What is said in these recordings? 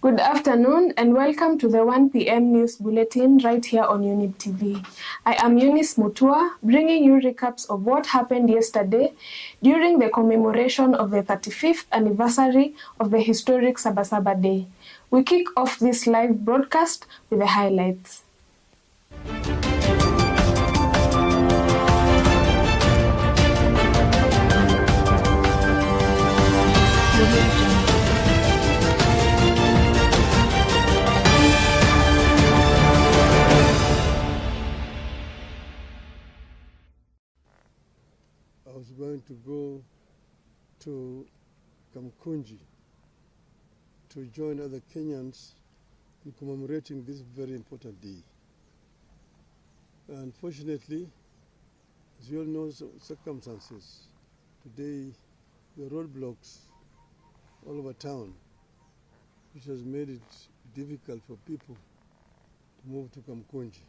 Good afternoon and welcome to the 1 p.m. news bulletin right here on Younib TV. I am Eunice Mutua, bringing you recaps of what happened yesterday during the commemoration of the 35th anniversary of the historic Sabasaba Day. We kick off this live broadcast with the highlights. I was going to go to Kamkunji to join other Kenyans in commemorating this very important day. Unfortunately, as you all know, circumstances, today there are roadblocks all over town, which has made it difficult for people to move to Kamkunji.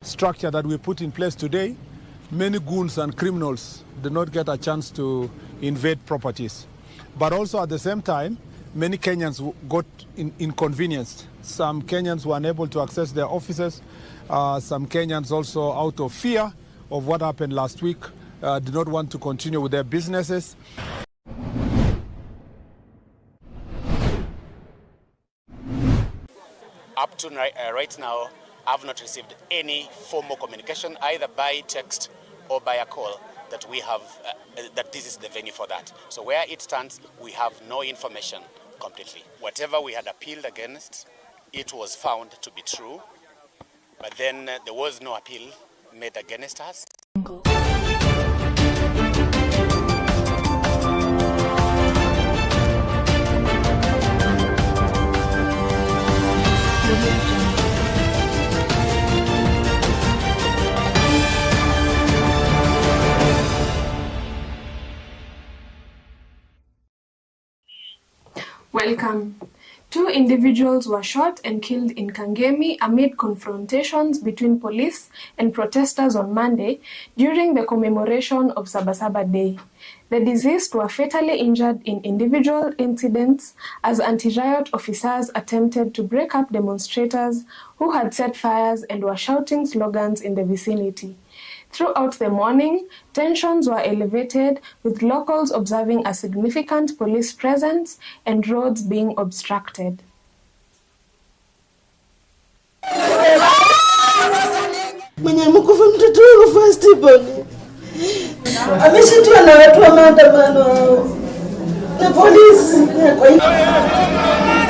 Structure that we put in place today, many goons and criminals did not get a chance to invade properties. But also at the same time, many Kenyans got inconvenienced. Some Kenyans were unable to access their offices. Some Kenyans also, out of fear of what happened last week, did not want to continue with their businesses. Up to right now, I've not received any formal communication, either by text or by a call, that we have that this is the venue for that. So where it stands, we have no information completely. Whatever we had appealed against, it was found to be true, but then there was no appeal made against us. Welcome. 2 individuals were shot and killed in Kangemi amid confrontations between police and protesters on Monday during the commemoration of Sabasaba Day. The deceased were fatally injured in individual incidents as anti-riot officers attempted to break up demonstrators who had set fires and were shouting slogans in the vicinity. Throughout the morning, tensions were elevated, with locals observing a significant police presence and roads being obstructed. Mwenye mkufu mtoto wangu first born. Ameshitwa na watu wa maandamano na polisi.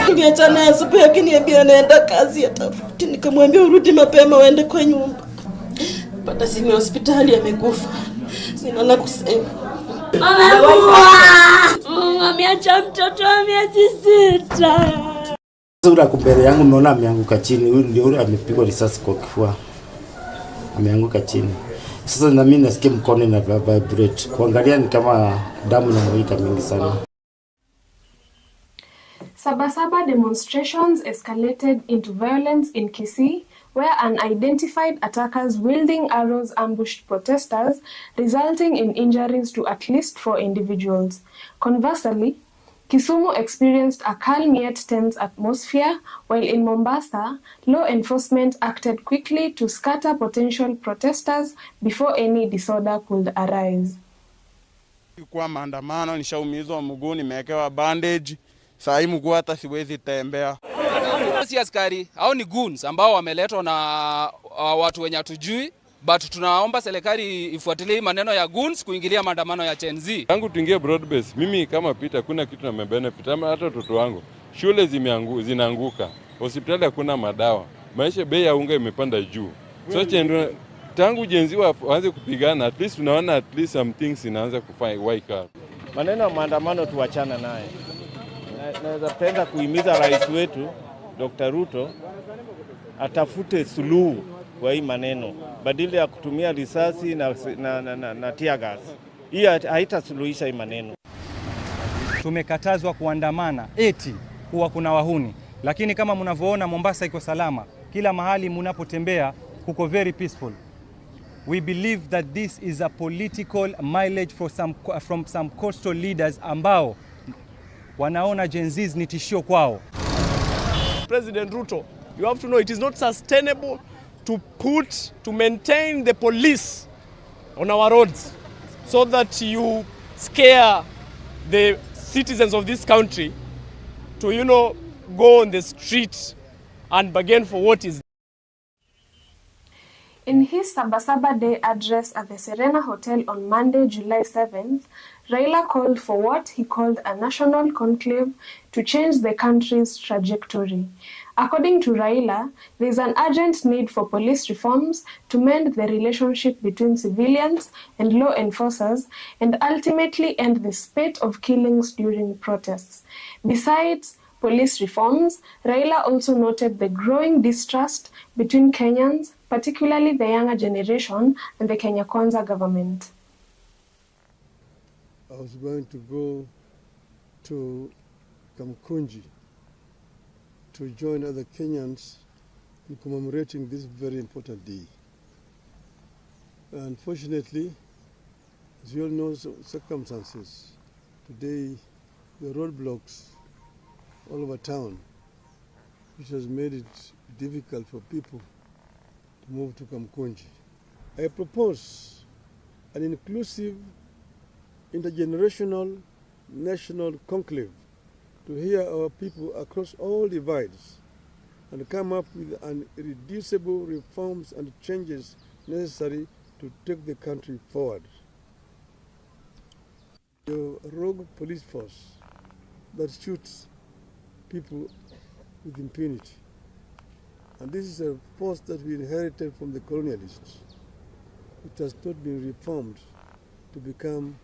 Niliachana naye asubuhi akiniambia anaenda kazi atarudi. Nikamwambia urudi mapema uende kwa nyumba. Pata simu ya hospitali amekufa. Sina la kusema. Ameacha mtoto wa miezi 6. Sura kumbele yangu naona ameanguka chini. Huyu ndio amepigwa risasi kwa kifua. Ameanguka chini. Sasa na mimi nasikia mkono na vibrate. Kuangalia ni kama damu inamwagika mingi sana. Sabasaba demonstrations escalated into violence in Kisii, where unidentified attackers wielding arrows ambushed protesters, resulting in injuries to at least 4 individuals. Conversely, Kisumu experienced a calm yet tense atmosphere, while in Mombasa, law enforcement acted quickly to scatter potential protesters before any disorder could arise. Kwa maandamano nishaumizwa mguu, nimewekewa bandage, saa hii mguu hata siwezi tembea. Si askari, hao ni goons ambao wameletwa na watu wenye hatujui, but tunaomba serikali ifuatilie maneno ya goons kuingilia maandamano ya Gen Z. Tangu tuingie broad base, mimi kama Peter kuna kitu na benefit, ama hata watoto wangu shule zinaanguka, hospitali hakuna madawa, maisha bei ya unga imepanda juu. So tangu Gen Z waanze kupigana, at least tunaona at least some things inaanza kufanya wake up. Maneno ya maandamano tuachana naye. Naweza penda kuhimiza rais wetu Dr. Ruto atafute suluhu kwa hii maneno badala ya kutumia risasi na tear gas. Hii haitasuluhisha hii maneno. Tumekatazwa kuandamana eti kuwa kuna wahuni, lakini kama mnavyoona Mombasa iko salama. Kila mahali mnapotembea kuko very peaceful. We believe that this is a political mileage from some coastal leaders ambao wanaona Gen Zs ni tishio kwao. President Ruto, you have to know it is not sustainable to maintain the police on our roads so that you scare the citizens of this country to, go on the street and bargain for what is. In his Sabasaba Day address at the Serena Hotel on Monday, July 7th, Raila called for what he called a national conclave to change the country's trajectory. According to Raila, there is an urgent need for police reforms to mend the relationship between civilians and law enforcers and ultimately end the spate of killings during protests. Besides police reforms, Raila also noted the growing distrust between Kenyans, particularly the younger generation, and the Kenya Kwanza government. I was going to go to Kamkunji to join other Kenyans in commemorating this very important day. Unfortunately, as you all know, circumstances, today the roadblocks all over town, which has made it difficult for people to move to Kamkunji. I propose an inclusive, intergenerational, national conclave to hear our people across all divides and come up with irreducible reforms and changes necessary to take the country forward. The rogue police force that shoots people with impunity. And this is a force that we inherited from the colonialists. It has not been reformed to become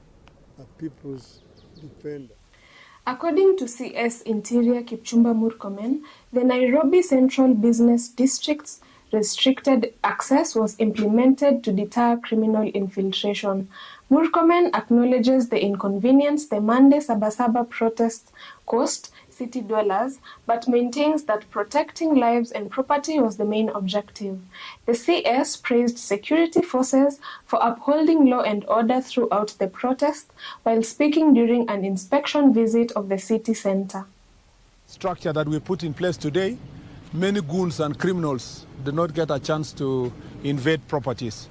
a people's defender. According to CS Interior Kipchumba Murkomen, the Nairobi Central Business District's restricted access was implemented to deter criminal infiltration. Murkomen acknowledges the inconvenience the Monday Sabasaba protests caused city dwellers, but maintains that protecting lives and property was the main objective. The CS praised security forces for upholding law and order throughout the protest while speaking during an inspection visit of the city center. Structure that we put in place today, many goons and criminals did not get a chance to invade properties.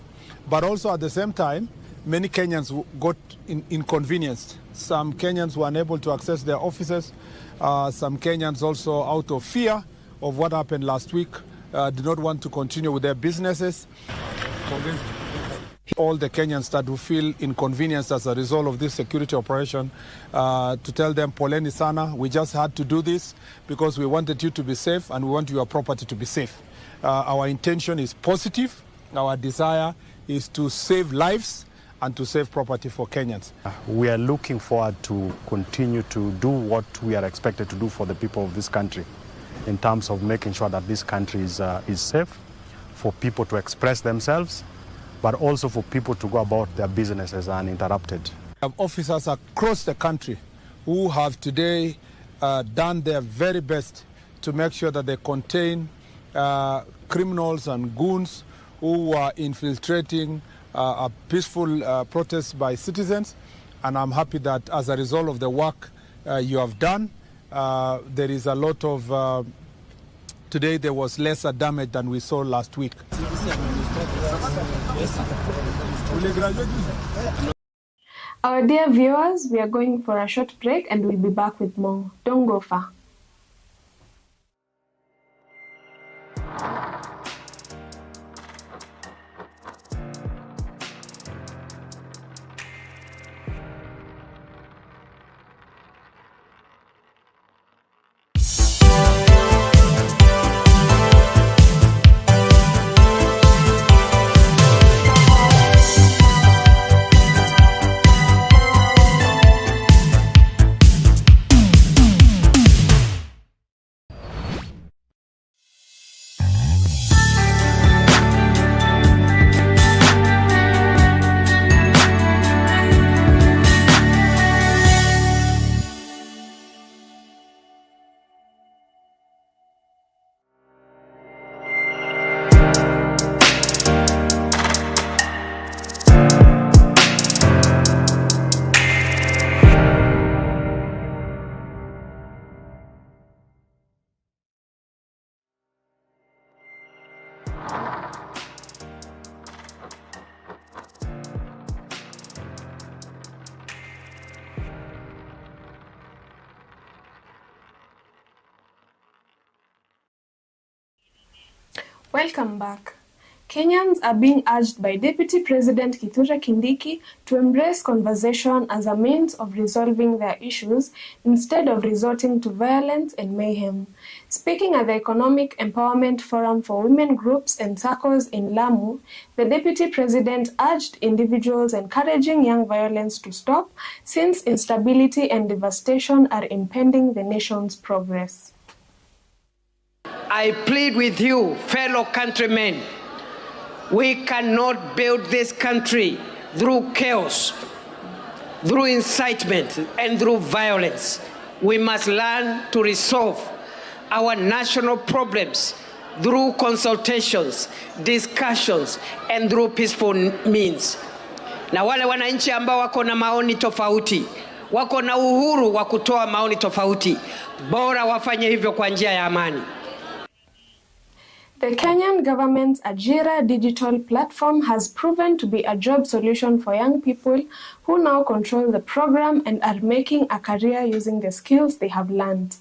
But also at the same time, many Kenyans got inconvenienced. Some Kenyans were unable to access their offices. Some Kenyans also, out of fear of what happened last week, did not want to continue with their businesses. All the Kenyans that will feel inconvenienced as a result of this security operation, to tell them, poleni sana, we just had to do this because we wanted you to be safe and we want your property to be safe. Our intention is positive. Our desire is to save lives and to save property for Kenyans. We are looking forward to continue to do what we are expected to do for the people of this country in terms of making sure that this country is safe, for people to express themselves, but also for people to go about their businesses uninterrupted. We have officers across the country who have today done their very best to make sure that they contain criminals and goons who are infiltrating a peaceful protest by citizens. And I'm happy that as a result of the work you have done, there is a lot of, today there was lesser damage than we saw last week. Our dear viewers, we are going for a short break and we'll be back with more. Don't go far. Welcome back. Kenyans are being urged by Deputy President Kithure Kindiki to embrace conversation as a means of resolving their issues instead of resorting to violence and mayhem. Speaking at the Economic Empowerment Forum for Women Groups and Circles in Lamu, the Deputy President urged individuals encouraging young violence to stop, since instability and devastation are impeding the nation's progress. I plead with you, fellow countrymen, we cannot build this country through chaos, through incitement, and through violence. We must learn to resolve our national problems through consultations, discussions, and through peaceful means. Na wale wananchi ambao wako na maoni tofauti, wako na uhuru wa kutoa maoni tofauti, bora wafanye hivyo kwa njia ya amani. The Kenyan government's Wachera digital platform has proven to be a job solution for young people who now control the program and are making a career using the skills they have learned.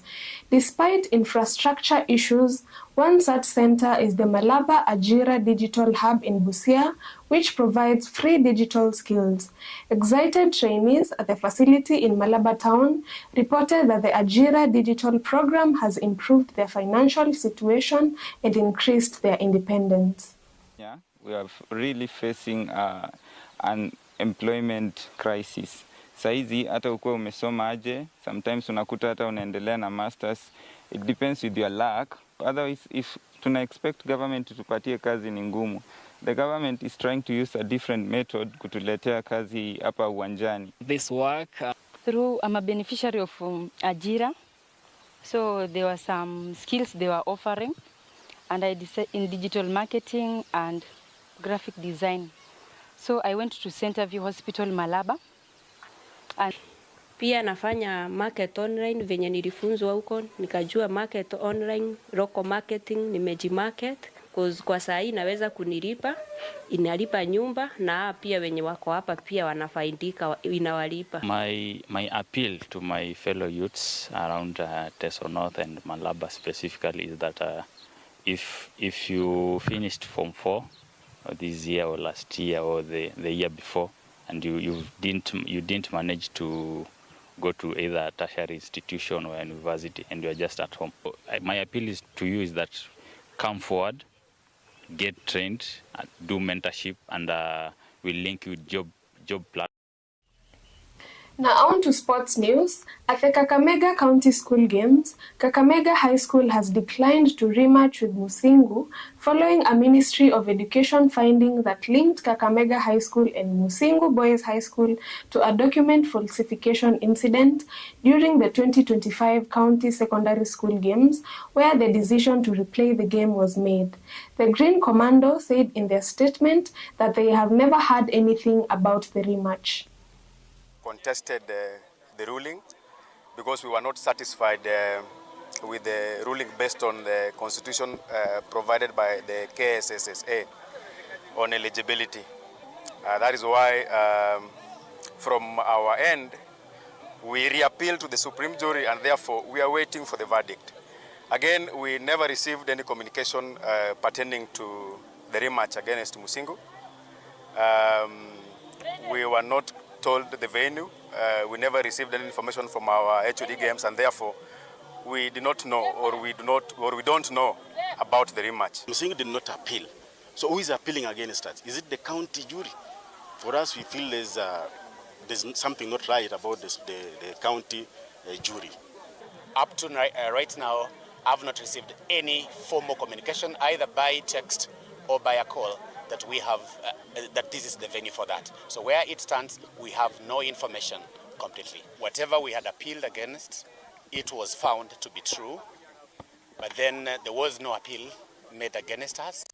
Despite infrastructure issues, one such center is the Malaba Wachera Digital Hub in Busia, which provides free digital skills. Excited trainees at the facility in Malaba town reported that the Wachera digital program has improved their financial situation and increased their independence. Yeah, we are really facing an employment crisis. Saizi hata ukuwa umesoma aje, sometimes unakuta hata unaendelea na masters. It depends with your luck. Otherwise, if tuna expect government tupatie kazi ni ngumu. The government is trying to use a different method kutuletea kazi hapa uwanjani. This work through I'm a beneficiary of Wachera. So there were some skills they were offering, and I decided in digital marketing and graphic design. So I went to Centerview Hospital Malaba. And pia nafanya market online venye nilifunzwa huko, nikajua market online, local marketing, nimejimarket kwa saa hii naweza kunilipa, inalipa nyumba na pia wenye wako hapa pia wanafaidika, inawalipa. My appeal to my fellow youths around Teso North and Malaba specifically is that if you finished Form 4 this year or last year or the year before, and you didn't manage to go to either a tertiary institution or a university and you are just at home, my appeal is to you is that come forward, get trained, do mentorship, and we'll link you job platform. Now on to sports news. At the Kakamega County School Games, Kakamega High School has declined to rematch with Musingu following a Ministry of Education finding that linked Kakamega High School and Musingu Boys High School to a document falsification incident during the 2025 County Secondary School Games, where the decision to replay the game was made. The Green Commando said in their statement that they have never heard anything about the rematch. Contested the ruling because we were not satisfied with the ruling based on the constitution provided by the KSSSA on eligibility. That is why from our end we reappeal to the Supreme Jury, and therefore we are waiting for the verdict. Again, we never received any communication pertaining to the rematch against Musingu. We were not told the venue. We never received any information from our HOD games, and therefore we do not know, or we don't know about the rematch. Musingu did not appeal. So who is appealing against us? Is it the county jury? For us, we feel there's something not right about the county jury. Up to right now, I've not received any formal communication, either by text or by a call, that we have that this is the venue for that. So where it stands, we have no information completely. Whatever we had appealed against, it was found to be true, but then there was no appeal made against us.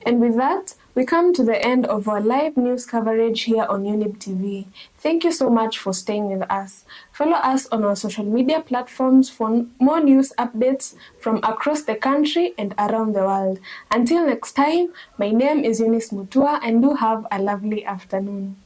And with that, we come to the end of our live news coverage here on Younib TV. Thank you so much for staying with us. Follow us on our social media platforms for more news updates from across the country and around the world. Until next time, my name is Eunice Mutua, and do have a lovely afternoon.